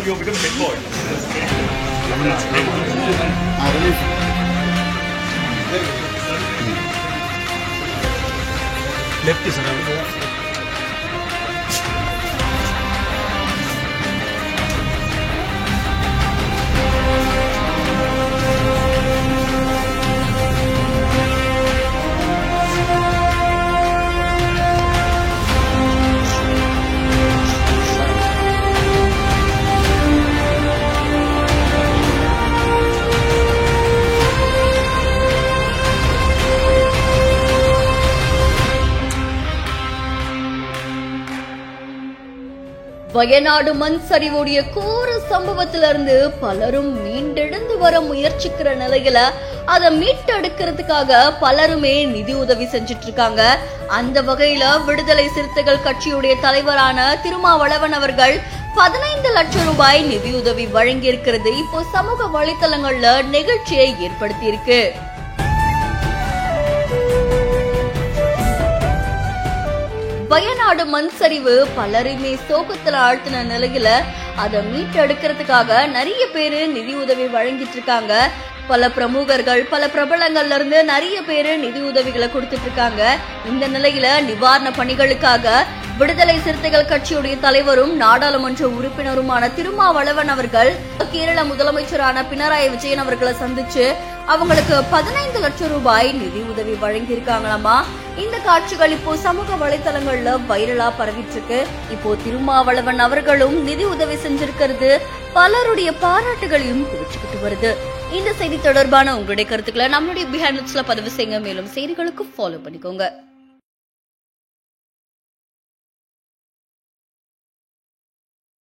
you become head boy. Left is another. Wayanad மண் சரிவுடைய கோர சம்பவத்திலிருந்து பலரும் மீண்டெழுந்து வர முயற்சிக்கிற நிலையில அதை மீட்டெடுக்கிறதுக்காக பலருமே நிதி உதவி செஞ்சிட்டு இருக்காங்க. அந்த வகையில விடுதலை சிறுத்தைகள் கட்சியுடைய தலைவரான திருமாவளவன் அவர்கள் 15 லட்சம் ரூபாய் நிதியுதவி வழங்கி இருக்கிறது இப்போ சமூக வலைதளங்கள்ல நிகழ்ச்சியை ஏற்படுத்தி இருக்கு. வயநாடு மண் சரிவு பலருமே சோகத்துல ஆழ்த்தின நிலையில அதை மீட்டெடுக்கிறதுக்காக நிறைய பேரு நிதி உதவி வழங்கிட்டு இருக்காங்க. பல பிரமுகர்கள் பல பிரபலங்கள்ல இருந்து நிறைய பேரு நிதி உதவிகளை கொடுத்துட்டு இருக்காங்க. இந்த நிலையில நிவாரண பணிகளுக்காக விடுதலை சிறுத்தைகள் கட்சியுடைய தலைவரும் நாடாளுமன்ற உறுப்பினருமான திருமாவளவன் அவர்கள் கேரள முதலமைச்சரான பினராயி விஜயன் அவர்களை சந்திச்சு அவங்களுக்கு 15 லட்சம் ரூபாய் நிதி உதவி வழங்கி இருக்காங்களாமா. இந்த காட்சிகள் இப்போ சமூக வலைதளங்கள்ல வைரலா பரவிட்டு இருக்கு. இப்போ திருமாவளவன் அவர்களும் நிதி உதவி செஞ்சிருக்கிறது பலருடைய பாராட்டுகளையும் குவிச்சுக்கிட்டு வருது. இந்த செய்தி தொடர்பான உங்களுடைய கருத்துக்களை நம்மளுடைய பிஹைண்ட் பதிவு செய்யுங்க. மேலும் செய்திகளுக்கு ஃபாலோ பண்ணிக்கோங்க.